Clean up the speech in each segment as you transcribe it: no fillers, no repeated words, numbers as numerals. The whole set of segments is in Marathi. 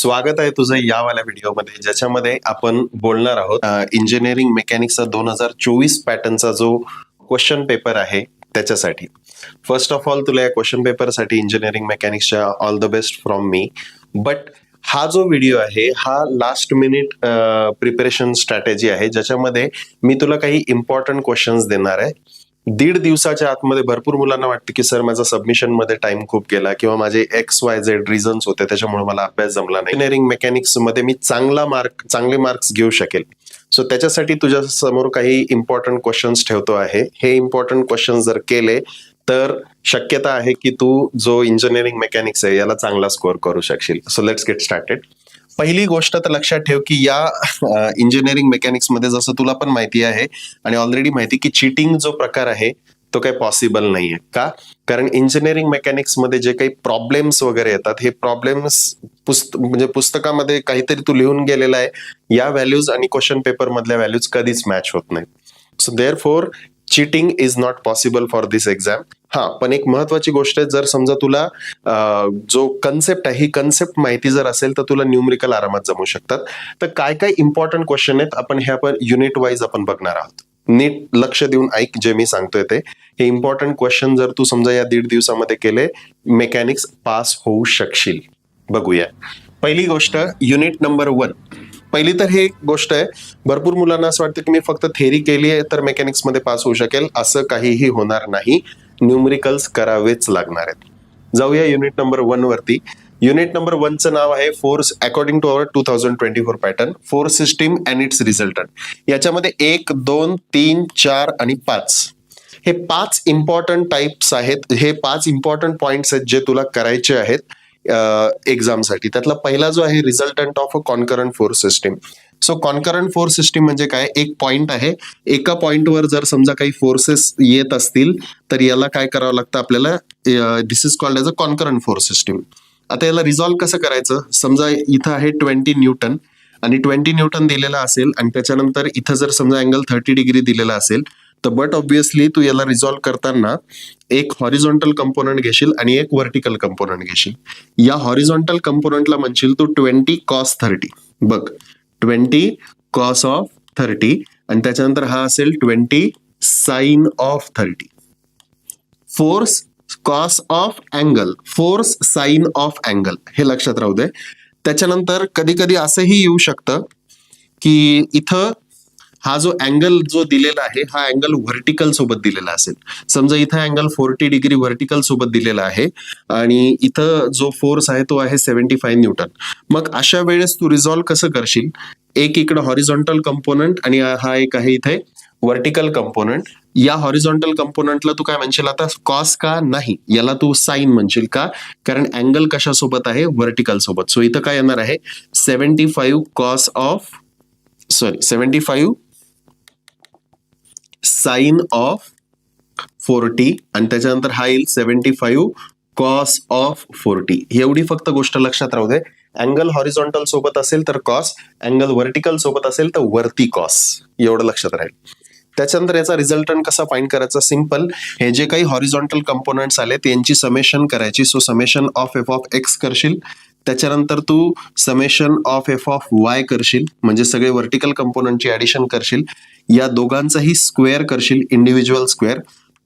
स्वागत आहे तुझं यावाल्या व्हिडिओमध्ये, ज्याच्यामध्ये आपण बोलणार आहोत इंजिनिअरिंग मेकॅनिक्सचा 2024 पॅटर्नचा जो क्वेश्चन पेपर आहे त्याच्यासाठी. फर्स्ट ऑफ ऑल तुला या क्वेश्चन पेपरसाठी इंजिनिअरिंग मेकॅनिक्सच्या all the best from me. But हा जो व्हिडिओ आहे हा लास्ट मिनिट प्रिपरेशन स्ट्रॅटेजी आहे, ज्याच्यामध्ये मी तुला काही इम्पॉर्टंट क्वेश्चन्स देणार आहे. 1.5 दिवसाच्या आतमध्ये भरपूर मुलांना वाटतं की सर माझा सबमिशन मध्ये टाइम खूप गेला किंवा माझे XYZ रिझन्स होते त्याच्यामुळे मला अभ्यास जमला नाही. इंजिनिअरिंग मेकॅनिक्स मध्ये मी चांगले मार्क्स घेऊ शकेल. सो त्याच्यासाठी तुझ्या समोर काही इम्पॉर्टंट क्वेश्चन्स ठेवतो आहे. हे इम्पॉर्टंट क्वेश्चन जर केले तर शक्यता आहे की तू जो इंजिनिअरिंग मेकॅनिक्स आहे याला चांगला स्कोअर करू शकशील. So let's get started. पहिली गोष्ट तर लक्षात ठेव की या इंजिनिअरिंग मेकॅनिक्स मध्ये जसं तुला पण माहिती आहे आणि ऑलरेडी माहिती की चीटिंग जो प्रकार आहे तो काही पॉसिबल नाहीये. का? कारण इंजिनिअरिंग मेकॅनिक्स मध्ये जे काही प्रॉब्लेम्स वगैरे येतात हे प्रॉब्लेम्स म्हणजे पुस्तकामध्ये काहीतरी तू लिहून गेलेला आहे, या व्हॅल्यूज आणि क्वेश्चन पेपर मधल्या व्हॅल्यूज कधीच मॅच होत नाही. So therefore cheating is not possible for this exam. हा, पण एक महत्वाची गोष्ट आहे, जर समजा तुला जो कन्सेप्ट आहे ही कन्सेप्ट माहिती जर असेल तर तुला न्यूमरिकल आरामात जमू शकतात. तर काय काय इम्पॉर्टंट क्वेश्चन आहेत आपण युनिट वाईज आपण बघणार आहोत. नीट लक्ष देऊन ऐक जे मी सांगतोय ते. हे इम्पॉर्टंट क्वेश्चन जर तू समजा या 1.5 दिवसामध्ये केले, मेकॅनिक्स पास होऊ शकशील. बघूया. पहिली गोष्ट युनिट नंबर 1. पहिली तर हे गोष्ट आहे, भरपूर मुलांना असं वाटतं की मी फक्त थेअरी केली आहे तर मेकॅनिक्स मध्ये पास होऊ शकेल. असं काहीही होणार नाही. न्यूमरिकल्स करावेच लागणार आहेत. जाऊया युनिट नंबर 1 वरती. युनिट नंबर 1 चं नाव आहे force according to our 2024 pattern, force system and its resultant. याच्यामध्ये 1, 2, 3, 4 आणि 5 हे 5 इम्पॉर्टंट टाइप्स आहेत. हे 5 इम्पॉर्टंट पॉइंट्स आहेत जे तुला करायचे आहेत एक्झामसाठी. त्यातला पहिला जो आहे resultant of a concurrent force system. So concurrent force system म्हणजे काय? एक पॉइंट आहे, एका पॉइंटवर जर समजा काही फोर्सेस येत असतील तर याला काय करावं लागतं आपल्याला? This is called as a concurrent force system. आता याला रिझॉल्व्ह कसं करायचं? समजा इथं आहे 20 न्यूटन आणि 20 न्यूटन दिलेला असेल आणि त्याच्यानंतर इथं जर समजा अँगल 30 डिग्री दिलेला असेल तर बट ऑब्विसली तू याला रिझॉल्व्ह करताना एक हॉरिझॉन्टल कंपोनंट घेशील आणि एक व्हर्टिकल कंपोनंट घेशील. या हॉरिझॉन्टल कंपोनंटला म्हणशील तू 20 cos 30. बघ, 20 cos of 30 आणि त्याच्यानंतर हा असेल 20 sin of 30. Force cos of angle, force sine of angle, हे लक्षात राहू दे. त्याच्यानंतर कधी कधी असंही येऊ शकतं की इथं हा जो अँगल जो दिलेला आहे हा अँगल व्हर्टिकल सोबत दिलेला असेल. समजा इथं अँगल 40 डिग्री व्हर्टिकल सोबत दिलेला आहे आणि इथं जो फोर्स आहे तो आहे 75 न्यूटन. मग अशा वेळेस तू रिझॉल्व्ह कसं करशील? एक इकडं हॉरिझॉन्टल कंपोनंट आणि हा एक आहे इथे व्हर्टिकल कंपोनंट. या हॉरिझॉन्टल कंपोनंटला तू काय म्हणशील आता? कॉस का नाही, याला तू साइन म्हणशील. का? कारण अँगल कशासोबत आहे? व्हर्टिकल सोबत. सो इथं काय येणार आहे? 75 साइन ऑफ 40 आणि त्याच्यानंतर हा येईल 75 कॉस ऑफ 40. एवढी फक्त गोष्ट लक्षात राहू दे. अँगल हॉरिझॉन्टल सोबत असेल तर कॉस, अँगल व्हर्टिकल सोबत असेल तर वरती कॉस, एवढं लक्षात राहील. त्याच्यानंतर याचा रिझल्टंट कसा फाइंड करायचा? सिंपल. हे जे काही हॉरिझॉन्टल कंपोनंट्स आले त्यांची समेशन करायची. So summation of F of x करशील, त्याच्यानंतर तू summation of F of y करशील, म्हणजे सगळे व्हर्टिकल कंपोनंटची ऍडिशन करशील, या दोघांचाही स्क्वेअर करशील, इंडिव्हिज्युअल स्क्वेअर,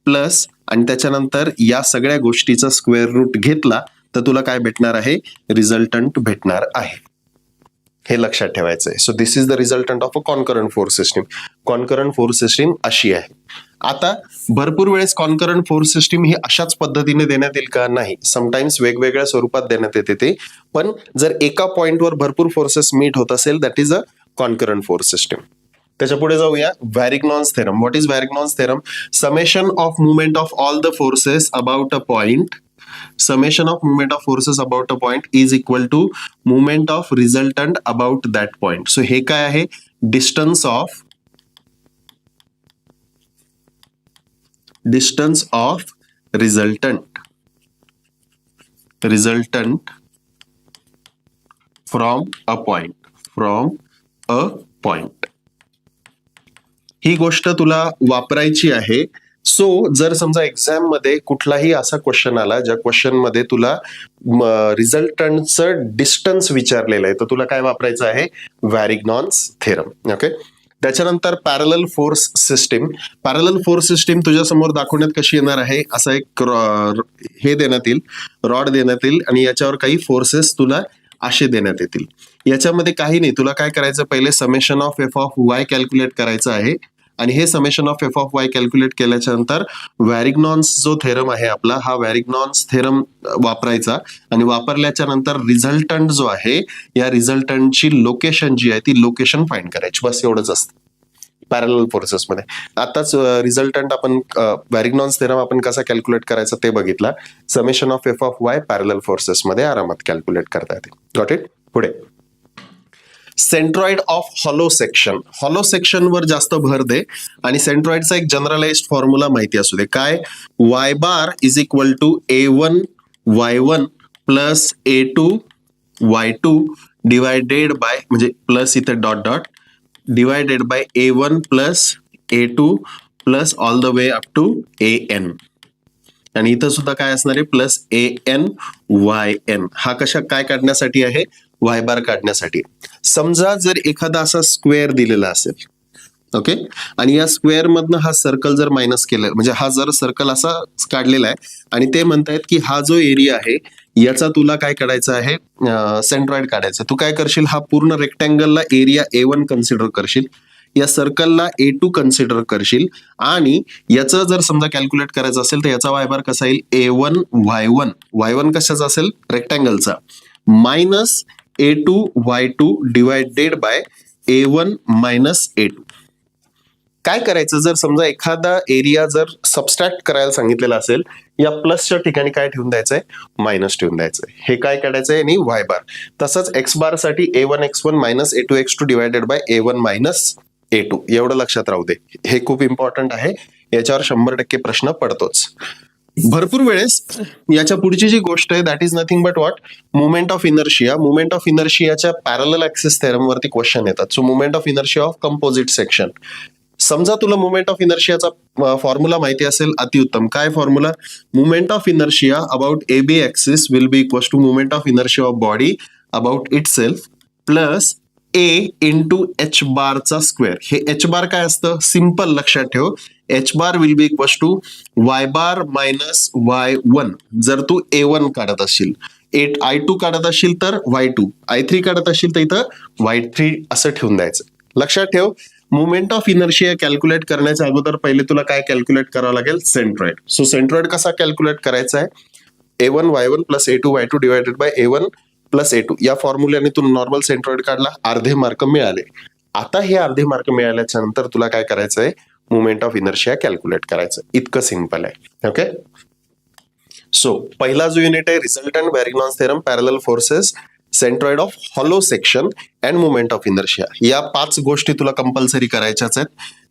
प्लस आणि त्याच्यानंतर या सगळ्या गोष्टीचा स्क्वेअर रूट घेतला तर तुला काय भेटणार आहे? रिझल्टंट भेटणार आहे. हे लक्षात ठेवायचं आहे. So this is the resultant of a concurrent force system. Concurrent force system अशी आहे. आता भरपूर वेळेस कॉन्करंट फोर्स सिस्टीम ही अशाच पद्धतीने देण्यात येईल का? नाही. समटाइम्स वेगवेगळ्या स्वरूपात देण्यात येते ते. पण जर एका पॉइंटवर भरपूर फोर्सेस मीट होत असेल that is a concurrent force system. त्याच्या पुढे जाऊया. Varignon's theorem. What is Varignon's theorem? Summation of movement of all the forces about a point, summation of movement of forces about a point is equal to movement of resultant about that point. So हे काय आहे? distance of resultant from a point. ही गोष्ट तुला वापरायची आहे सो जर समजा एक्झाम मध्ये कुठलाही असा क्वेश्चन आला ज्या क्वेश्चन मध्ये तुला रिझल्टंटचं डिस्टन्स विचारलेलं आहे, तर तुला काय वापरायचं आहे? वॅरिग्नॉन्स थेरम. ओके. त्याच्यानंतर parallel force system. Parallel force system तुझ्या समोर दाखवण्यात कशी येणार आहे? असा एक हे देण्यात येईल, रॉड देण्यात येईल आणि याच्यावर काही फोर्सेस तुला असे देण्यात येतील. याच्यामध्ये काही नाही, तुला काय करायचं? पहिले summation of F of Y calculate करायचं आहे आणि हे summation of F of Y calculate केल्याच्या नंतर वॅरिग्नॉन्स जो थेरम आहे आपला, हा वॅरिग्नॉन्स थेरम वापरायचा आणि वापरल्याच्या नंतर रिझल्टंट जो आहे, या रिझल्टंटची लोकेशन जी आहे ती लोकेशन फाइंड करायची. बस एवढंच असतं पॅरलल फोर्सेस मध्ये. आताच रिझल्टंट आपण वॅरिग्नॉन्स थेरम आपण कसा कॅल्क्युलेट करायचा ते बघितला. Summation of F of y parallel forces मध्ये आरामात कॅल्क्युलेट करता येते. Got it? पुढे centroid of hollow section. Hollow section वर जास्त भर दे आणि सेंट्रॉइडचा एक जनरलाइज्ड फॉर्म्युला माहिती असू दे. काय? Y bar is equal to A1 Y1 plus A2 Y2 divided by, म्हणजे प्लस इथे dot dot, divided by A1 plus A2 plus all the way up to AN. आणि इथं सुद्धा काय असणार आहे? Plus AN YN. हा कशा काय काढण्यासाठी आहे? वाय बार काढण्यासाठी. समजा जर एखादा असा स्क्वेअर दिलेला असेल, ओके, आणि या स्क्वेअर मधनं हा सर्कल जर मायनस केला, म्हणजे हा जर सर्कल असा काढलेला आहे आणि ते म्हणतायत की हा जो एरिया आहे याचा तुला काय काढायचा आहे? सेंट्रॉइड काढायचा. तू काय करशील? हा पूर्ण रेक्टँगलला एरिया A1 कन्सिडर करशील, या सर्कलला A2 कन्सिडर करशील आणि याचं जर समजा कॅल्क्युलेट करायचं असेल तर याचा वाय बार कसा येईल? A1 Y1. Y1 कशाचा असेल? रेक्टँगलचा. Minus A2 Y2 divided by A1 minus A2. काय करायचं? जर समजा एखादा एरिया जर सबस्ट्रॅक्ट करायला सांगितलेला असेल, या प्लसच्या ठिकाणी काय ठेवून द्यायचंय? मायनस ठेवून द्यायचंय. हे काय काढायचंय? आणि वाय बार. तसंच एक्स बार साठी A1 X1 minus A2 X2 divided by A1 minus A2. एवढं लक्षात राहू दे, हे खूप इम्पॉर्टंट आहे, याच्यावर 100% प्रश्न पडतोच. भरपूर वेळेस याच्या पुढची जी गोष्ट आहे that is nothing but what? Movement of inertia. Movement of इनर्शियाच्या पॅरलल ऍक्सिस थेरम वरती क्वेश्चन येतात. So movement of inertia of composite section. समजा तुला मुवमेंट ऑफ इनर्शियाचा फॉर्म्युला माहिती असेल, अतिउत्तम. काय formula? Moment of inertia about AB axis will be equal to moment of inertia of body about itself plus A into H बारचा स्क्वेअर. हे H बार काय असतं? सिंपल लक्षात ठेव. H bar will be equal to Y bar minus Y1. जर तू A1 काढत असशील, I2 काढत असशील तर Y2, I3 काढत असशील तर इथं Y3 असं ठेवून द्यायचं. लक्षात ठेव, मुवमेंट ऑफ इनर्शिया कॅल्क्युलेट करण्याच्या अगोदर पहिले तुला काय कॅल्क्युलेट करावं लागेल? सेंट्रॉइड. सो सेंट्रॉइड कसा कॅल्क्युलेट करायचा आहे? A1 Y1 plus A2 Y2 divided by A1 plus A2. या फॉर्म्युल्याने तू नॉर्मल सेंट्रॉइड काढला, अर्धे मार्क मिळाले. आता हे अर्धे मार्क मिळाल्याच्या नंतर तुला काय करायचं आहे? मुवमेंट ऑफ इनर्शिया कॅल्क्युलेट करायचं. इतकं सिंपल आहे. ओके. सो पहिला जो युनिट आहे resultant, Varignon's theorem, parallel forces, centroid of hollow section and movement of inertia. या 5 गोष्टी तुला कंपल्सरी करायच्याच आहेत.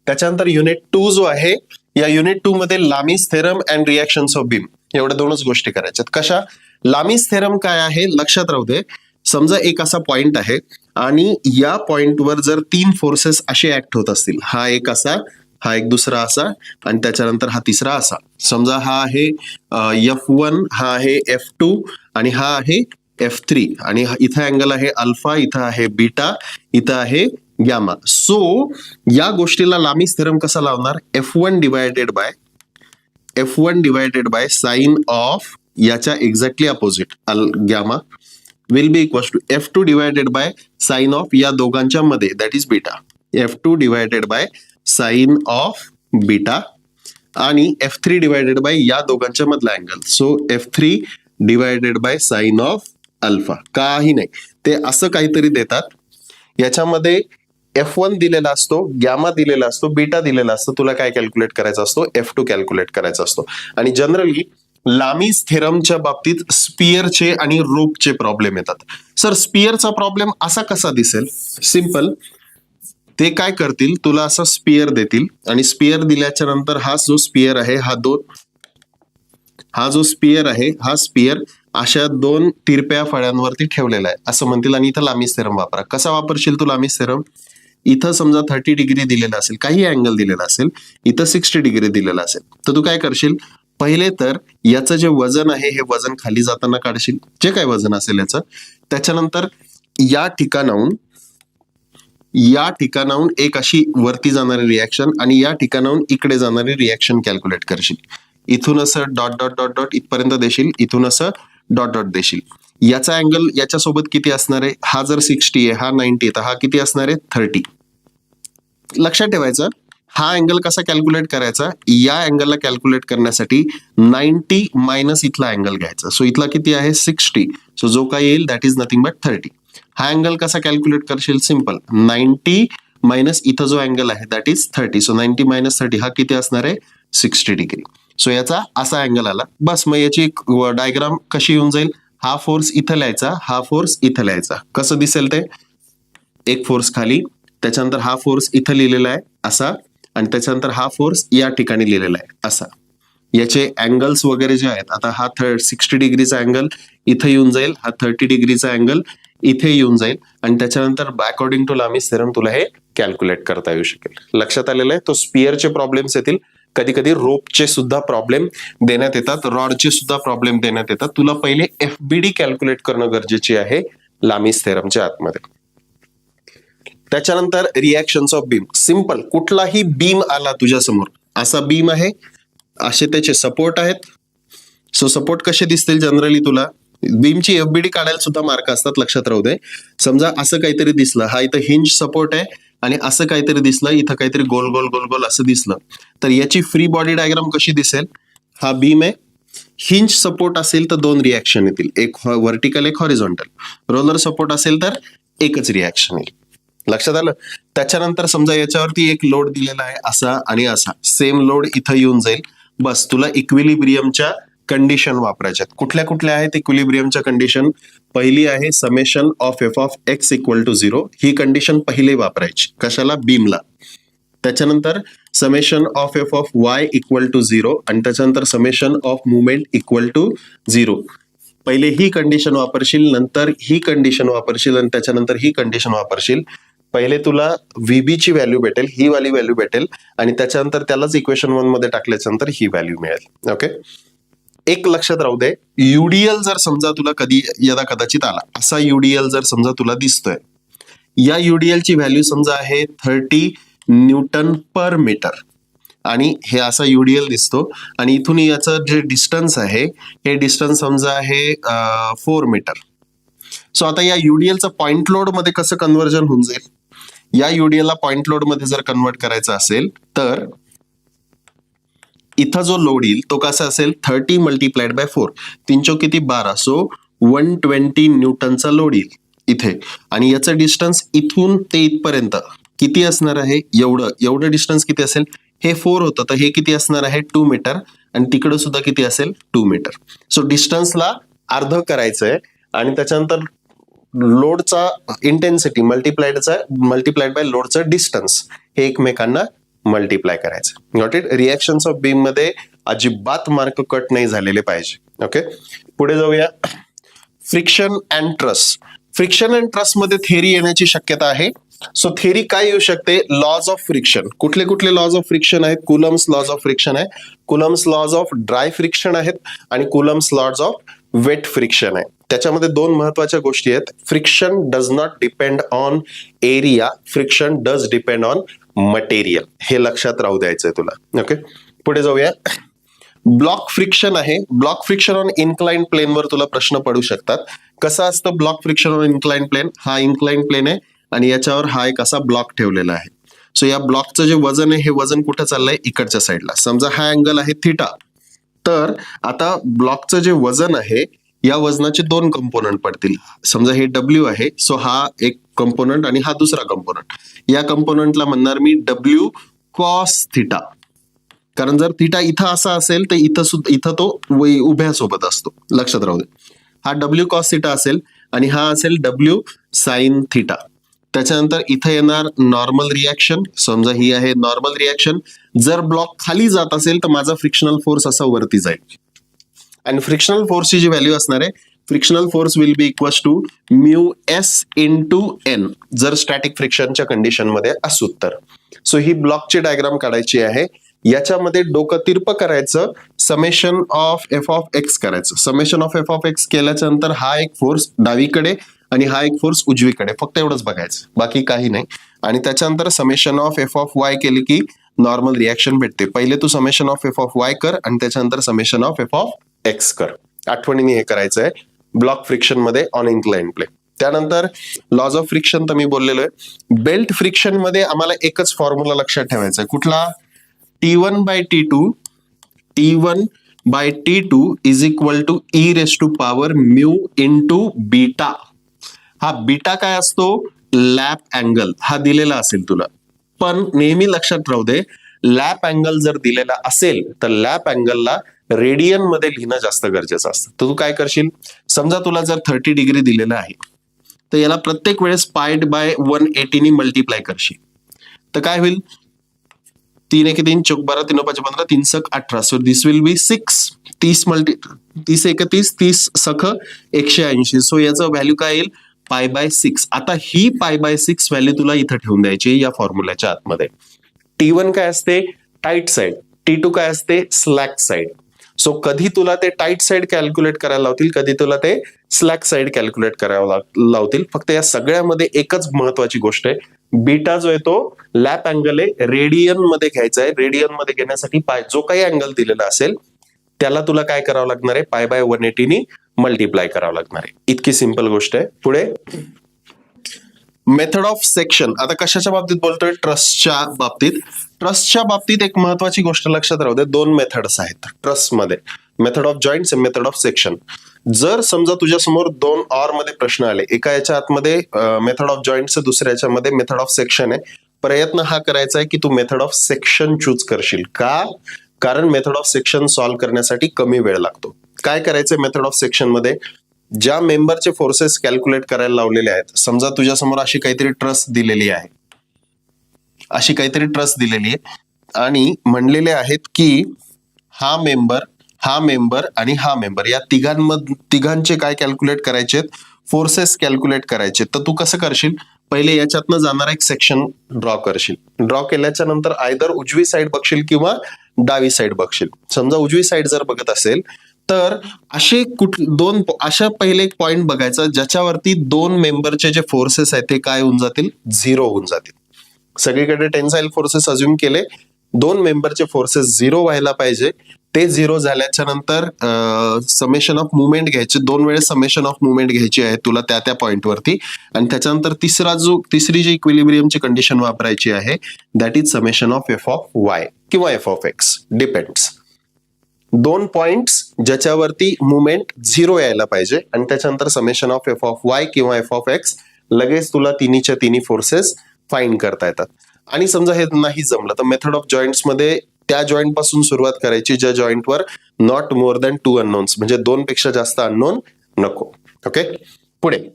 त्याच्यानंतर युनिट 2 जो आहे, या युनिट 2 मध्ये Lami's theorem and reactions of beam, एवढ्या 2च गोष्टी करायच्यात. कशा? लामीज थेरम काय आहे? लक्षात राहू दे. समजा एक असा पॉइंट आहे आणि या पॉइंटवर जर 3 फोर्सेस असे ऍक्ट होत असतील, हा एक असा, हा एक दुसरा असा आणि त्याच्यानंतर हा तिसरा असा. समजा हा आहे F1, हा आहे F2 आणि हा आहे F3 आणि इथं अँगल आहे अल्फा, इथं आहे बीटा, इथं आहे गॅमा. सो या गोष्टीला लामीज थेरम कसा लावणार? F1 divided by sine of याच्या exactly opposite gamma will be equal to F2 divided by sine of या दोघांच्या मध्ये, that is beta. F2 divided by sine of beta आणि F3 डिवायडेड बाय या दोघांच्या मधला angle. So F3 divided by sine of alpha. काही नाही, ते असं काहीतरी देतात. याच्यामध्ये F1 दिलेला असतो, गॅमा दिलेला असतो, बीटा दिलेला असतो. तुला काय कॅल्क्युलेट करायचा असतो? F2 कॅल्क्युलेट करायचा असतो. आणि जनरली लामीज थेरमच्या बाबतीत स्पियरचे आणि रोपचे प्रॉब्लेम येतात. सर स्पियरचा प्रॉब्लेम असा कसा दिसेल? सिंपल, ते काय करतील, तुला असा स्पियर देतील आणि स्पियर दिल्याच्या नंतर हा जो स्पियर आहे, हा जो स्पियर आहे, हा स्पियर अशा 2 तिरप्या फळ्यांवरती ठेवलेला आहे असं म्हणतील आणि इथं लामीज थेरम वापरा. कसा वापरशील तू लामीज थेरम? इथं समजा 30 डिग्री दिलेला असेल, काही अँगल दिलेला असेल, इथं 60 डिग्री दिलेला असेल, तर तू काय करशील, पहिले तर याचं जे वजन आहे हे वजन खाली जाताना काढशील, जे काय वजन असेल याचं. त्याच्यानंतर या ठिकाणाहून एक अशी वरती जाणारी रिॲक्शन आणि या ठिकाणाहून इकडे जाणारी रिॲक्शन कॅल्क्युलेट करशील. इथून असं डॉट डॉट डॉट डॉट इथपर्यंत देशील, इथून असं डॉट डॉट देशील. याचा अँगल याच्यासोबत किती असणार आहे, हा जर 60 आहे, हा 90 आहे, तर हा किती असणार आहे 30. लक्षात ठेवायचं, हा अँगल कसा कॅल्क्युलेट करायचा, या अँगलला कॅल्क्युलेट करण्यासाठी 90 मायनस इथला अँगल घ्यायचा. सो इथला किती आहे 60, सो जो काय येईल दॅट इज नथिंग बट 30. हा अँगल कसा कॅल्क्युलेट करशील, सिम्पल, 90 मायनस इथं जो अँगल आहे दॅट इज 30. सो 90 मायनस 30 हा किती असणार आहे 60 डिग्री. सो याचा असा अँगल आला. बस मग याची डायग्राम कशी येऊन जाईल, हा फोर्स इथं लिहायचा, हा फोर्स इथं लिहायचा. कसं दिसेल ते, एक फोर्स खाली, त्याच्यानंतर हा फोर्स इथं लिहिलेला आहे असा, आणि त्याच्यानंतर हा फोर्स या ठिकाणी लिहिलेला आहे असा. याचे अँगल्स वगैरे जे आहेत, आता हा 60 डिग्रीचा अँगल इथे येऊन जाईल, हा 30 डिग्रीचा अँगल इथे येऊन जाईल, आणि त्याच्यानंतर अकॉर्डिंग टू लामीस थेरम तुला हे कॅल्क्युलेट करता येऊ शकेल. लक्षात आलेलं आहे. तो स्पिअरचे प्रॉब्लेम्स येतील, कधी कधी रोपचे सुद्धा प्रॉब्लेम देण्यात येतात, रॉडचे सुद्धा प्रॉब्लेम देण्यात येतात. तुला पहिले FBD कॅल्क्युलेट करणं गरजेचे आहे लामीस थेरमच्या आतमध्ये. त्याच्यानंतर रिॲक्शन्स ऑफ बीम, सिंपल, कुठलाही बीम आला तुझ्या समोर, असा बीम आहे, असे त्याचे सपोर्ट आहेत. सो सपोर्ट कसे दिसतील जनरली तुला, बीमची FBD काढायला सुद्धा मार्क असतात, लक्षात राहू दे. समजा असं काहीतरी दिसलं, हा इथं हिंज सपोर्ट आहे, आणि असं काहीतरी दिसलं, इथं काहीतरी गोल गोल गोल गोल असं दिसलं, तर याची फ्री बॉडी डायग्राम कशी दिसेल, हा बीम आहे, हिंज सपोर्ट असेल तर दोन रिॲक्शन येतील, एक व्हर्टिकल एक हॉरिझॉन्टल. रोलर सपोर्ट असेल तर एकच रिॲक्शन येईल. लक्षात आलं. त्याच्यानंतर समजा याच्यावरती एक लोड दिलेला आहे असा आणि असा, सेम लोड इथं येऊन जाईल. बस तुला इक्विलिब्रियमच्या कंडिशन वापरायच्यात. कुठल्या कुठल्या आहेत इक्विलिब्रियमच्या कंडिशन, पहिली आहे summation of F of X equal to 0, ही कंडिशन पहिले वापरायची, कशाला, बीमला. त्याच्यानंतर summation of F of Y equal to 0, आणि त्याच्यानंतर summation of moment equal to 0. पहिले ही कंडिशन वापरशील, नंतर ही कंडिशन वापरशील, आणि त्याच्यानंतर ही कंडिशन वापरशील. पहिले तुला VB ची व्हॅल्यू भेटेल, ही वाली व्हॅल्यू भेटेल, आणि त्याच्यानंतर त्यालाच इक्वेशन 1 मध्ये टाकल्याच्यानंतर ही व्हॅल्यू मिळेल. ओके, एक लक्षात राहू दे, UDL जर समजा तुला कधी यदा कदाचित आला, असा UDL जर समजा तुला दिसतोय, या UDL ची व्हॅल्यू समजा आहे 30 न्यूटन पर मीटर, आणि हे असा UDL दिसतो, आणि इथून याचं जे डिस्टन्स आहे, हे डिस्टन्स समजा आहे 4 मीटर. सो आता या UDLचं पॉइंट लोड मध्ये कसं कन्व्हर्जन होऊन जाईल, या UDL ला पॉइंट लोड मध्ये जर कन्वर्ट करायचं असेल तर इथं जो लोड येईल तो कसा असेल, 30 मल्टिप्लाइड बाय 4, 3 चौक किती 12, सो 120 न्यूटनचा लोड येईल इथे, आणि याचं डिस्टन्स इथून ते इथपर्यंत किती असणार आहे, एवढं डिस्टन्स किती असेल, हे 4 होतं, तर हे किती असणार आहे 2 मीटर, आणि तिकडे सुद्धा किती असेल 2 मीटर. सो डिस्टन्सला अर्ध करायचंय, आणि त्याच्यानंतर लोडचा इंटेन्सिटी मल्टिप्लाइड बाय लोडचं डिस्टन्स, हे एकमेकांना मल्टिप्लाय करायचं. Got it. Reactions of beam मध्ये अजिबात मार्क कट नाही झालेले पाहिजे. ओके, पुढे जाऊया. Friction and truss. Friction and truss मध्ये थेरी येण्याची शक्यता आहे. सो थेरी काय येऊ शकते, लॉज ऑफ फ्रिक्शन. कुठले कुठले लॉज ऑफ फ्रिक्शन आहेत, कुलम्स लॉज ऑफ फ्रिक्शन आहे, Coulomb's laws of dry friction आहेत, आणि Coulomb's laws of wet friction आहे. त्याच्यामध्ये दोन महत्वाच्या गोष्टी आहेत. Friction does not depend on area, friction does depend on material, हे लक्षात राहू द्यायचंय तुला. ओके, पुढे जाऊया. ब्लॉक फ्रिक्शन आहे. ब्लॉक फ्रिक्शन ऑन इन्क्लाइन प्लेनवर तुला प्रश्न पडू शकतात. कसं असतं block friction on incline plane, हा इन्क्लाइन प्लेन आहे, आणि याच्यावर हा एक असा ब्लॉक ठेवलेला आहे. सो या ब्लॉकचं जे वजन आहे, हे वजन कुठं चाललंय, इकडच्या साईडला. समजा हा अँगल आहे थिटा, तर आता ब्लॉकचं जे वजन आहे, या वजनाचे दोन कंपोनंट पडतील. समजा हे W आहे, सो हा एक कंपोनंट आणि हा दुसरा कंपोनंट. या कंपोनंटला म्हणणार मी W कॉस थिटा, कारण जर थिटा इथं असा असेल तर इथं तो उभ्या सोबत असतो, लक्षात राहू दे. हा W कॉस थिटा असेल, आणि हा असेल W साइन थिटा. त्याच्यानंतर इथं येणार नॉर्मल रिॲक्शन, समजा ही आहे नॉर्मल रिॲक्शन. जर ब्लॉक खाली जात असेल तर माझा फ्रिक्शनल फोर्स असा वरती जाईल, आणि फ्रिक्शनल फोर्सची जी व्हॅल्यू असणार आहे frictional force will be equal to mu S into N जर स्टॅटिक फ्रिक्शनच्या कंडिशन मध्ये असू तर. सो ही ब्लॉकची डायग्राम काढायची आहे. याच्यामध्ये डोकं तिरप करायचं, summation of F of X करायचं. Summation of F of X केल्याच्या नंतर हा एक फोर्स डावीकडे आणि हा एक फोर्स उजवीकडे, फक्त एवढंच बघायचं, बाकी काही नाही. आणि त्याच्यानंतर summation of F of Y केले की नॉर्मल रिॲक्शन भेटते. पहिले तू summation of F of Y कर आणि त्याच्यानंतर summation of F of X कर. आठवणीने हे करायचं आहे ब्लॉक फ्रिक्शन मध्ये ऑन इन्क्लाइन प्लेन. त्यानंतर लॉज ऑफ फ्रिक्शन तर मी बोललेलो आहे. बेल्ट फ्रिक्शन मध्ये आम्हाला एकच फॉर्म्युला लक्षात ठेवायचा आहे. कुठला? T1 by T2 T1 by T2 is equal to e raised to power mu into beta. हा बीटा काय असतो? Lap angle. हा दिलेला असेल तुला, पण नेहमी लक्षात राहू दे, लॅप अँगल जर दिलेला असेल तर लॅप अँगलला रेडियन मध्ये लिहिणं जास्त गरजेचं असतं. तर तू काय करशील, समजा तुला जर 30 डिग्री दिलेलं आहे तर याला प्रत्येक वेळेस पाईड बाय 180 ने मल्टिप्लाय करशील. तर काय होईल? 3 1 3 चौक 12 3 5 15 3 सक 18. So this will be 6. 30 1 30 सख 180. सो याचं व्हॅल्यू काय येईल? Pi by 6. आता ही पाय बाय 6 व्हॅल्यू तुला इथं ठेवून द्यायची या फॉर्म्युल्याच्या आतमध्ये. T1 काय असते? Tight side. T2 काय असते? Slack side. सो कधी तुला ते टाईट साइड कॅल्क्युलेट करायला लावतील, कधी तुला ते स्लॅक साइड कॅल्क्युलेट करायला लावतील. फक्त या सगळ्यामध्ये एकच महत्वाची गोष्ट आहे, बीटा जो आहे तो लॅप अँगल आहे, रेडियन मध्ये घ्यायचा आहे. रेडियन मध्ये घेण्यासाठी जो काही अँगल दिलेला असेल त्याला तुला काय करावं लागणार आहे? पाय बाय 180 ने मल्टिप्लाय करावं लागणार आहे. इतकी सिंपल गोष्ट आहे. पुढे मेथड ऑफ सेक्शन. आता कशाच्या बाबतीत बोलतोय? ट्रस्टच्या बाबतीत. ट्रस्टच्या बाबतीत एक महत्वाची गोष्ट लक्षात राहू दे, 2 मेथड्स आहेत ट्रस्ट मध्ये, मेथड ऑफ जॉईंट्स आणि मेथड ऑफ सेक्शन. जर समजा तुझ्या समोर 2 ऑर मध्ये प्रश्न आले, एका याच्या आतमध्ये मेथड ऑफ जॉईंट्स, दुसऱ्या याच्यामध्ये मेथड ऑफ सेक्शन आहे, प्रयत्न हा करायचा आहे की तू मेथड ऑफ सेक्शन चूज करशील. का? कारण मेथड ऑफ सेक्शन सॉल्व्ह करण्यासाठी कमी वेळ लागतो. काय करायचंय मेथड ऑफ सेक्शन मध्ये? ज्या मेंबरचे फोर्सेस कॅल्क्युलेट करायला लावलेले आहेत, समजा तुझ्या समोर अशी काहीतरी ट्रस्ट दिलेली आहे, अशी काहीतरी ट्रस्ट दिलेली आहे आणि म्हणलेले आहेत की हा मेंबर, हा मेंबर आणि हा मेंबर या तिघांचे काय कॅल्क्युलेट करायचे? फोर्सेस कॅल्क्युलेट करायचे. तर तू कसं करशील? पहिले याच्यातनं जाणारा एक सेक्शन ड्रॉ करशील. ड्रॉ केल्याच्या नंतर आयदर उजवी साइड बघशील किंवा डावी साइड बघशील. समजा उजवी साइड जर बघत असेल तर अशा पहिले एक पॉइंट बघायचा ज्याच्यावरती 2 मेंबरचे जे फोर्सेस आहेत ते काय होऊन जातील? 0 होऊन जातील. सगळीकडे टेन्साइल फोर्सेस अज्युम केले, 2 मेंबरचे फोर्सेस 0 व्हायला पाहिजे. ते 0 झाल्याच्या नंतर समेशन ऑफ मुवमेंट घ्यायचे, 2 वेळेस समेशन ऑफ मुवमेंट घ्यायची आहे तुला त्या पॉइंट वरती. आणि त्याच्यानंतर तिसरी जी इक्विलिब्रियमची कंडिशन वापरायची आहे, that is summation of F of Y किंवा F of X, depends. 2 points ज्याच्यावरती मुवमेंट 0 यायला पाहिजे आणि त्याच्यानंतर summation of F of Y किंवा एफ ऑफ एक्स, लगेच तुला तिन्हीच्या तिन्ही फोर्सेस फाइंड करता येतात. आणि समजा हे नाही जमलं तर मेथड ऑफ जॉईंट्स मध्ये त्या जॉईंट पासून सुरुवात करायची ज्या जॉईंटवर नॉट मोर दॅन 2 अननोन्स, म्हणजे 2 पेक्षा जास्त अननोन नको. ओके, पुढे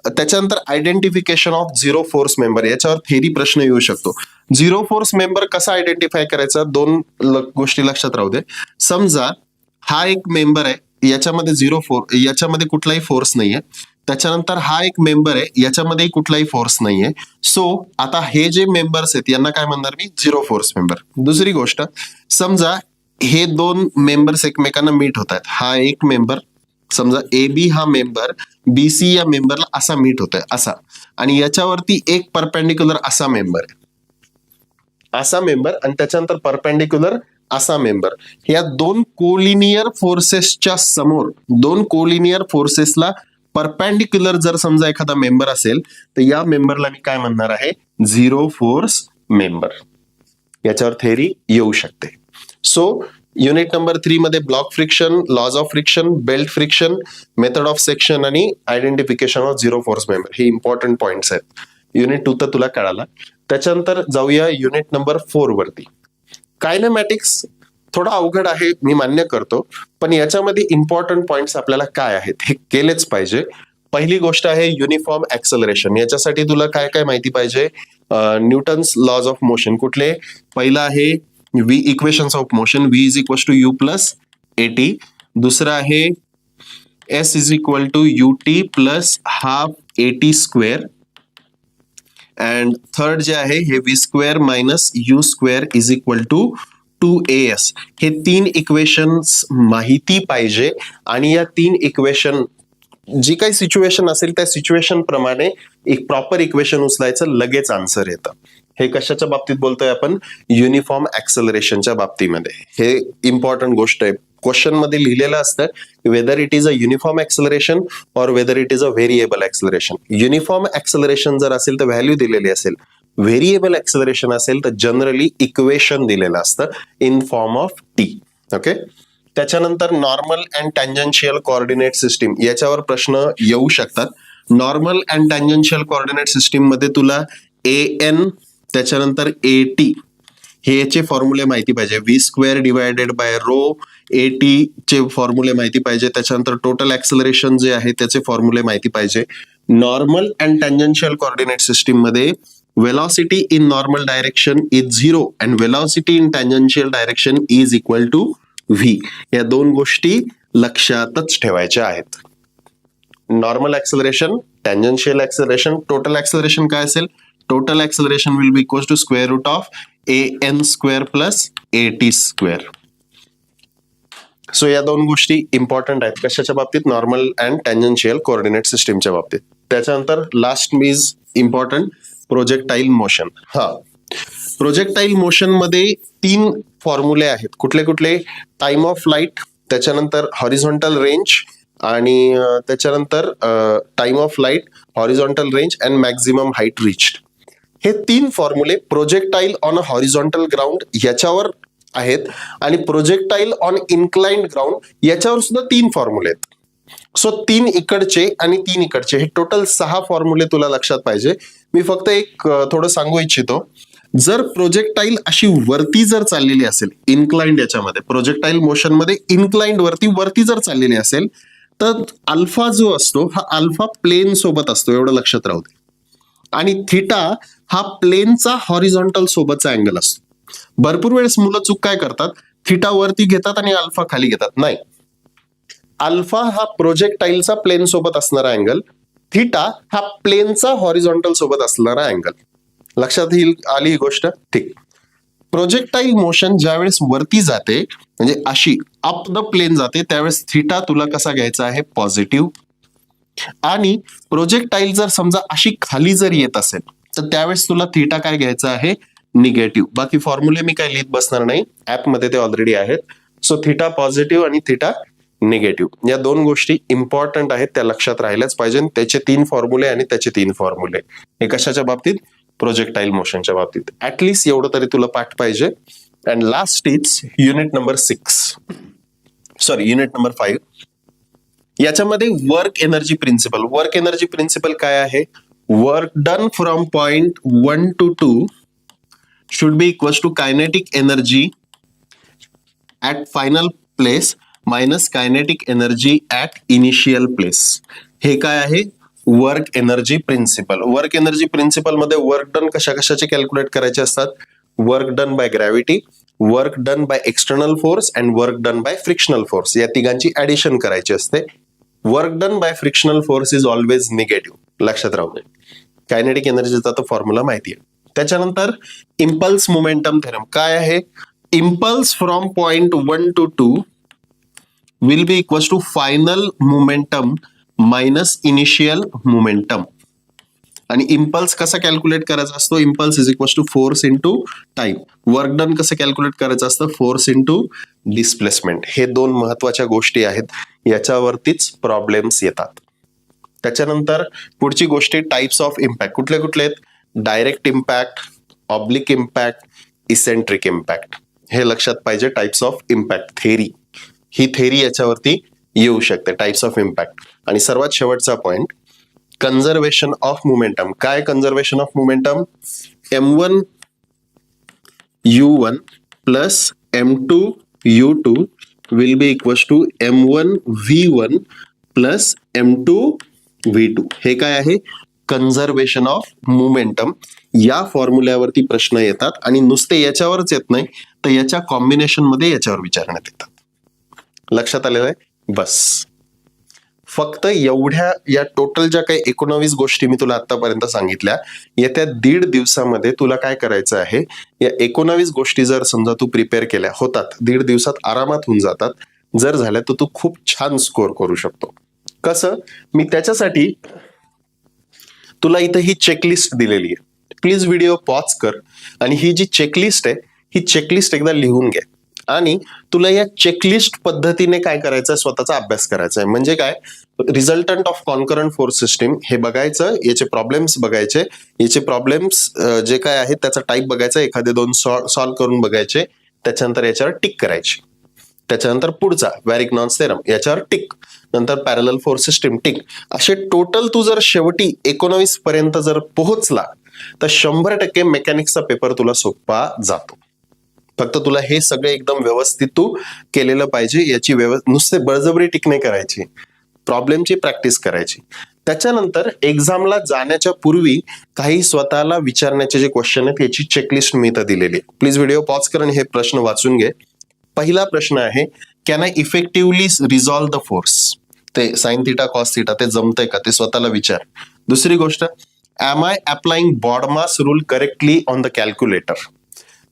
त्याच्यानंतर आयडेंटिफिकेशन ऑफ 0 फोर्स मेंबर. याच्यावर थेरी प्रश्न येऊ शकतो. 0 फोर्स मेंबर कसा आयडेंटिफाय करायचा? 2 गोष्टी लक्षात राहू दे. समजा हा एक मेंबर आहे, याच्यामध्ये 0 फोर्स, याच्यामध्ये कुठलाही फोर्स नाहीये. त्याच्यानंतर हा एक मेंबर आहे, याच्यामध्ये कुठलाही फोर्स नाहीये. सो आता हे जे मेंबर्स आहेत यांना काय म्हणणार मी? 0 फोर्स मेंबर. दुसरी गोष्ट, समजा हे 2 मेंबर्स एकमेकांना मीट होत आहेत. हा एक मेंबर, समजा ए बी हा मेंबर बी सी या मेंबरला असा मीट होत आहे असा, आणि याच्यावरती एक परपेंडिक्युलर असा मेंबर आहे, असा मेंबर, आणि त्याच्यानंतर परपेंडिक्युलर असा मेंबर. या 2 कोलिनियर फोर्सेसच्या समोर, 2 कोलिनियर फोर्सेसला परपेंडिक्युलर जर समजा एखादा मेंबर असेल तर या मेंबरला मी काय म्हणणार आहे? 0 फोर्स मेंबर. याच्यावर थेरी येऊ शकते. सो युनिट नंबर 3 मध्ये block friction, laws of friction, belt friction, method of section आणि आयडेंटिफिकेशन ऑफ 0 फोर्स मेंबर, हे इम्पॉर्टंट पॉइंट्स आहेत. युनिट 2 तर तुला कळाला. त्याच्यानंतर जाऊया युनिट नंबर 4 वरती. कायनेमॅटिक्स थोडा अवघड आहे, मी मान्य करतो, पण याच्यामध्ये इम्पॉर्टंट पॉइंट्स आपल्याला काय आहेत हे केलेच पाहिजे. पहिली गोष्ट आहे युनिफॉर्म ऍक्सलरेशन. याच्यासाठी तुला काय काय माहिती पाहिजे? न्यूटन्स लॉज ऑफ मोशन कुठले? पहिला आहे V equations of motion, V is equal to U plus A T. दुसरा आहे S is equal to ut plus half at square and third जे आहे हे v square minus u square is equal to 2as. हे तीन इक्वेशन्स माहिती पाहिजे आणि या तीन इक्वेशन जी काही सिच्युएशन असेल त्या सिच्युएशन प्रमाणे एक प्रॉपर इक्वेशन उचलायचं, लगेच आन्सर येतं. हे कशाच्या बाबतीत बोलतोय आपण? युनिफॉर्म ऍक्सेलरेशनच्या बाबतीमध्ये. हे इम्पॉर्टंट गोष्ट आहे. क्वेश्चन मध्ये लिहिलेलं असतं whether it is a uniform acceleration और whether it is a variable acceleration. Uniform acceleration जर असेल तर व्हॅल्यू दिलेली असेल, व्हेरिएबल ऍक्सेलरेशन असेल तर जनरली इक्वेशन दिलेलं असतं in form of T. Okay. त्याच्यानंतर normal and tangential coordinate system, याच्यावर प्रश्न येऊ शकतात. Normal and tangential coordinate system मध्ये तुला an त्याच्यानंतर at हे याचे फॉर्म्युले माहिती पाहिजे. v square divided by rho at चे फॉर्म्युले माहिती पाहिजे. त्याच्यानंतर टोटल ऍक्सेलरेशन जे आहे त्याचे फॉर्म्युले माहिती पाहिजे. Normal and tangential coordinate system मध्ये velocity in normal direction is 0 and velocity in tangential direction is equal to v. या दोन गोष्टी लक्षातच ठेवायच्या आहेत. Normal acceleration, tangential acceleration, total acceleration काय असेल? Total acceleration will be equal to square root of an square plus at square. So या दोन गोष्टी इम्पॉर्टंट आहेत. कशाच्या बाबतीत? नॉर्मल अँड टँजन्शियल कोऑर्डिनेट सिस्टीमच्या बाबतीत. त्याच्यानंतर last is important projectile motion. Projectile motion मध्ये तीन फॉर्म्युले आहेत. कुठले कुठले? टाइम ऑफ फ्लाइट, त्याच्यानंतर हॉरिझॉन्टल रेंज आणि त्याच्यानंतर time of flight, horizontal range and maximum height reached. हे तीन फॉर्म्युले projectile on a horizontal ground याच्यावर आहेत आणि प्रोजेक्टाईल ऑन इन्क्लाइंड ग्राउंड याच्यावर सुद्धा तीन फॉर्म्युले आहेत. सो तीन इकडचे आणि तीन इकडचे, हे टोटल 6 फॉर्म्युले तुला लक्षात पाहिजे. मी फक्त एक थोडं सांगू इच्छितो. जर प्रोजेक्टाईल अशी वरती जर चाललेली असेल, इन्क्लाइंड याच्यामध्ये प्रोजेक्टाईल मोशन मध्ये इन्क्लाइंड वरती जर चाललेली असेल तर अल्फा जो असतो हा अल्फा प्लेन सोबत असतो, एवढं लक्षात राहू दे. आणि थिटा हा प्लेनचा हॉरिझॉन्टल सोबतचा अँगल असतो. भरपूर वेळेस मुलं चूक काय करतात? थिटा वरती घेतात आणि अल्फा खाली घेतात. नाही, अल्फा हा प्रोजेक्टाईलचा प्लेन सोबत असणारा अँगल, थिटा हा प्लेनचा हॉरिझॉन्टल सोबत असणारा अँगल. लक्षात आली ही गोष्ट? ठीक. प्रोजेक्टाईल मोशन ज्यावेळेस वरती जाते म्हणजे अशी अप द प्लेन जाते त्यावेळेस थिटा तुला कसा घ्यायचा आहे? पॉझिटिव्ह. आणि प्रोजेक्टाईल जर समजा अशी खाली जर येत असेल तर त्यावेळेस तुला थिटा काय घ्यायचा आहे? निगेटिव्ह. बाकी फॉर्म्युले मी काय लिहित बसणार नाही, ऍप मध्ये ते ऑलरेडी आहेत. सो थिटा पॉझिटिव्ह आणि थिटा निगेटिव्ह या दोन गोष्टी इम्पॉर्टंट आहेत, त्या लक्षात राहिल्याच पाहिजे. त्याचे 3 फॉर्म्युले आणि त्याचे 3 फॉर्म्युले हे कशाच्या बाबतीत? प्रोजेक्टाईल मोशनच्या बाबतीत. ऍटलिस्ट एवढं तरी तुला पाठ पाहिजे. And last is unit number 5. याच्यामध्ये work energy principle. Work energy principle काय आहे? Work done from point 1 to 2 should be equals to kinetic energy at final place minus kinetic energy at initial place. हे काय आहे? Work energy principle. Work energy principle मध्ये वर्क डन कशा कशाचे कॅल्क्युलेट करायचे असतात? Work done by gravity, work done by external force and work done by frictional force, या तिघांची ऍडिशन करायची असते. Work done by frictional force is always negative, लक्षात राहू दे. कायनेटिक एनर्जीचा तो फॉर्म्युला माहिती आहे. त्याच्यानंतर इम्पल्स मोमेंटम थेरम काय आहे? Impulse from point 1 to 2 will be equals to final momentum minus initial momentum. आणि इम्पल्स कसा कॅल्क्युलेट करायचा असतो? Impulse is equals to force into time. Work done कसं कॅल्क्युलेट करायचं असतं? Force into displacement. हे दोन महत्वाच्या गोष्टी आहेत, याच्यावरतीच प्रॉब्लेम्स येतात. त्याच्यानंतर पुढची गोष्टी टाइप्स ऑफ इम्पॅक्ट. कुठले कुठले आहेत? Direct impact, oblique impact, eccentric impact. हे लक्षात पाहिजे. टाइप्स ऑफ इम्पॅक्ट थेरी, ही थेरी याच्यावरती येऊ शकते, टाइप्स ऑफ इम्पॅक्ट. आणि सर्वात शेवटचा पॉइंट कन्झर्वेशन ऑफ मोमेंटम. काय conservation of momentum? m1 u1 plus m2 u2 will be equals to m1 v1 plus m2 v2. हे काय आहे? Conservation of momentum. या फॉर्म्युल्यावरती प्रश्न येतात आणि नुसते याच्यावरच येत नाही तर याच्या कॉम्बिनेशन मध्ये याच्यावर विचारण्यात येतात. लक्षात आलेलं आहे? बस. फक्त एवढ्या या टोटल ज्या काही 19 गोष्टी मी तुला आतापर्यंत सांगितल्या, येत्या 1.5 दिवसामध्ये तुला काय करायचं आहे, या 19 गोष्टी जर समजा तू प्रिपेअर केल्या होतात, 1.5 दिवसात आरामात होऊन जातात. जर झाल्या तर तू खूप छान स्कोर करू शकतो. कसं, मी त्याच्यासाठी तुला इथं ही चेकलिस्ट दिलेली आहे. प्लीज व्हिडिओ पॉज कर आणि ही जी चेकलिस्ट आहे, ही चेकलिस्ट एकदा लिहून घे आणि तुला या चेकलिस्ट पद्धतीने काय करायचं, स्वतःचा अभ्यास करायचा आहे. म्हणजे काय, resultant of concurrent force system हे बघायचं, याचे प्रॉब्लेम्स बघायचे, याचे प्रॉब्लेम्स जे काय आहेत त्याचा टाईप बघायचा, एखादे 2 सॉल्व्ह करून बघायचे, त्याच्यानंतर याच्यावर टिक करायची. त्याच्यानंतर पुढचा वॅरिक-नॉन्स थेरम, याच्यावर टिक, नंतर पॅरलल फोर्स सिस्टीम टिक. असे टोटल तू जर शेवटी 19 पर्यंत जर पोहोचला तर 100% मेकॅनिक्सचा पेपर तुला सोपा जातो. फक्त तुला हे सगळे एकदम व्यवस्थित तू केलेलं पाहिजे. याची नुसते बळजबरी टिक नाही करायची, प्रॉब्लेमची प्रॅक्टिस करायची. त्याच्यानंतर एक्झामला जाण्याच्या पूर्वी काही स्वतःला विचारण्याचे जे क्वेश्चन आहेत याची चेकलिस्ट मी इथं दिलेली आहे. प्लीज व्हिडिओ पॉज करून हे प्रश्न वाचून घे. पहिला प्रश्न आहे, can I effectively resolve the force? ते साइन थिटा कॉस थिटा ते जमतंय का ते स्वतःला विचार. दुसरी गोष्ट, am I applying BODMAS rule correctly on the calculator?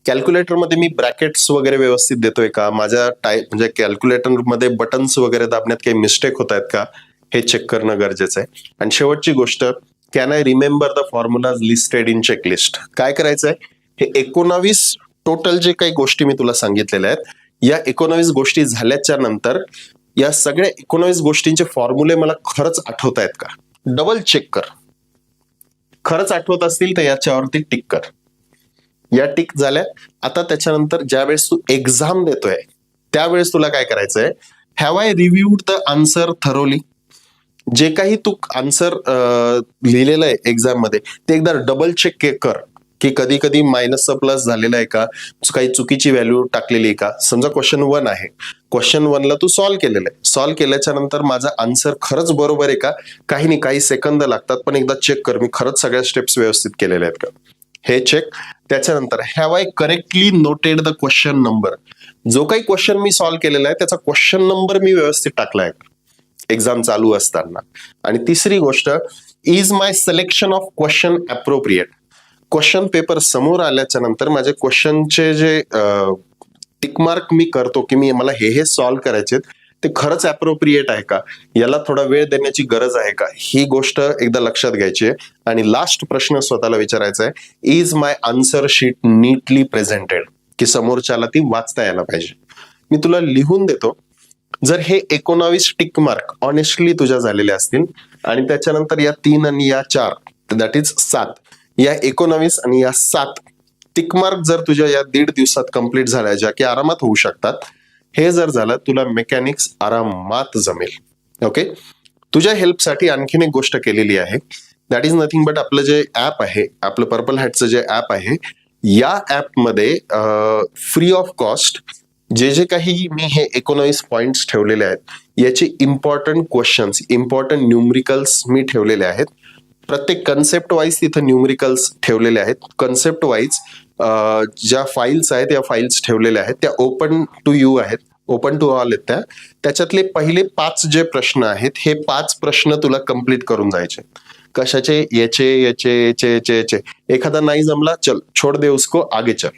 Calculator मध्ये मी ब्रॅकेट्स वगैरे व्यवस्थित देतोय का, माझ्या म्हणजे कॅल्क्युलेटर मध्ये बटन्स वगैरे दाबण्यात काही मिस्टेक होत आहेत का, हे चेक करणं गरजेचं आहे. आणि शेवटची गोष्ट, can I remember the formulas listed in checklist? काय करायचंय, हे 19 टोटल जे काही गोष्टी मी तुला सांगितलेल्या आहेत, या 19 गोष्टी झाल्याच्या नंतर या सगळ्या 19 गोष्टींचे फॉर्म्युले मला खरंच आठवत आहेत का, डबल चेक कर. खरंच आठवत असतील तर याच्यावरती टिक कर. या टिक झाल्या. आता त्याच्यानंतर ज्या वेळेस तू एक्झाम देतोय त्यावेळेस तुला काय करायचंय, have I reviewed the answer thoroughly? जे काही तू आन्सर लिहिलेलं आहे एक्झाम मध्ये ते एकदा डबल चेक कर की कधी कधी मायनसचा प्लस झालेला आहे का, काही चुकीची व्हॅल्यू टाकलेली आहे का. समजा क्वेश्चन 1 आहे, क्वेश्चन 1 ला तू सॉल्व्ह केलेलं आहे, सॉल्व्ह केल्याच्या नंतर माझा आन्सर खरंच बरोबर आहे का, काही नाही, काही सेकंद लागतात, पण एकदा चेक कर मी खरंच सगळ्या स्टेप्स व्यवस्थित केलेल्या आहेत का, हे चेक. त्याच्यानंतर have I correctly noted the question number? जो काही क्वेश्चन मी सॉल्व्ह केलेला आहे त्याचा क्वेश्चन नंबर मी व्यवस्थित टाकलाय एक्झाम चालू असताना. आणि तिसरी गोष्ट, is my selection of question appropriate? Question paper समोर आल्याच्या नंतर माझे क्वेश्चनचे जे टिकमार्क मी करतो की मला हे सॉल्व्ह करायचे ते खरंच अप्रोप्रिएट आहे का, याला थोडा वेळ देण्याची गरज आहे का, ही गोष्ट एकदा लक्षात घ्यायची आहे. आणि लास्ट प्रश्न स्वतःला विचारायचा आहे, is my answer sheet neatly presented? की समोरच्याला ती वाचता यायला पाहिजे. मी तुला लिहून देतो, जर हे 19 टिक मार्क ऑनेस्टली तुझ्या झालेले असतील आणि त्याच्यानंतर या 3 आणि या 4 दॅट इज 7, या 19 आणि या 7 टिक मार्क जर तुझ्या या 1.5 दिवसात कंप्लीट झाल्या, ज्या की आरामात होऊ शकतात, हे जर झालं तुला मेकॅनिक्स आरामात जमेल. ओके, तुझ्या हेल्पसाठी आणखीन एक गोष्ट केलेली आहे, दॅट इज नथिंग बट आपलं जे ऍप आहे, आपलं पर्पल हॅटचं जे ऍप आहे, या ऍपमध्ये फ्री ऑफ कॉस्ट जे जे काही मी हे 19 पॉइंट्स ठेवलेले आहेत, याचे इम्पॉर्टंट क्वेश्चन्स, इम्पॉर्टंट न्यूमरिकल्स मी ठेवलेले आहेत. प्रत्येक कन्सेप्ट वाईज तिथं न्यूमरिकल्स ठेवलेले आहेत. कन्सेप्ट वाईज ज्या फाईल्स आहेत या फाईल्स ठेवलेल्या आहेत, त्या ओपन टू यू आहेत, ओपन टू ऑल आहेत. त्याच्यातले पहिले 5 जे प्रश्न आहेत, हे 5 प्रश्न तुला कम्प्लीट करून जायचे. कशाचे, याचे. एखादा नाही जमला, चल छोड़ दे उसको, आगे चल.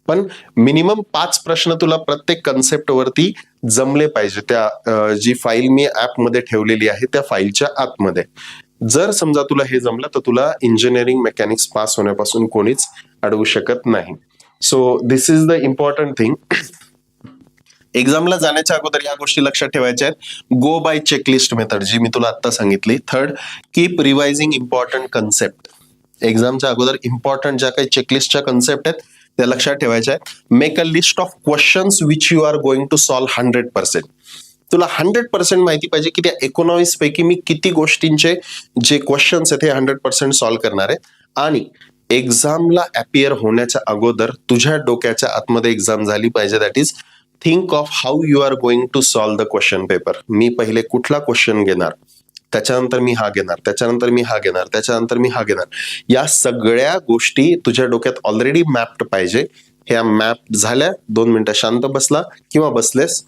पण मिनिमम 5 प्रश्न तुला प्रत्येक कन्सेप्ट वरती जमले पाहिजे, त्या जी फाईल मी ऍप मध्ये ठेवलेली आहे त्या फाईलच्या आतमध्ये. जर समजा तुला हे जमलं तर तुला इंजिनिअरिंग मेकॅनिक्स पास होण्यापासून कोणीच अडवू शकत नाही. So this is the important thing. एक्झामला जाण्याच्या अगोदर या गोष्टी लक्षात ठेवायच्या आहेत. गो बाय चेकलिस्ट मेथड जी मी तुला आता सांगितली. Third, keep revising important concept. एक्झामच्या अगोदर इम्पॉर्टंट ज्या काही चेकलिस्टच्या कन्सेप्ट आहेत त्या लक्षात ठेवायच्या आहेत. Make a list of questions which you are going to solve 100%. तुला 100% माहिती पाहिजे की त्या 19 पैकी मी किती गोष्टींचे जे क्वेश्चन्स आहेत ते 100% सॉल्व्ह करणार आहे. आणि एक्झामला अपियर होण्याच्या अगोदर तुझ्या डोक्याच्या आतमध्ये एक्झाम झाली पाहिजे. That is think of how you are going to solve the question paper. मी पहिले कुठला क्वेश्चन घेणार, त्याच्यानंतर मी हा घेणार, त्याच्यानंतर मी हा घेणार, त्याच्यानंतर मी हा घेणार. या सगळ्या गोष्टी तुझ्या डोक्यात ऑलरेडी मॅप्ड पाहिजे. ह्या मॅप झाल्या, 2 मिनिटं शांत बसला किंवा बसलेस,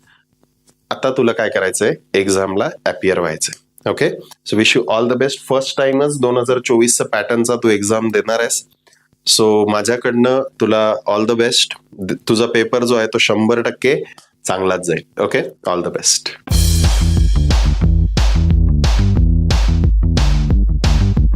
आता तुला काय करायचंय, एक्झामला अपियर व्हायचंय. Okay, so wish you all the best. First टाइमच 2024 पॅटर्नचा तू एक्झाम देणार आहेस. सो माझ्याकडनं तुला ऑल द बेस्ट. तुझा पेपर जो आहे तो 100% चांगलाच जाईल. Okay, all the best.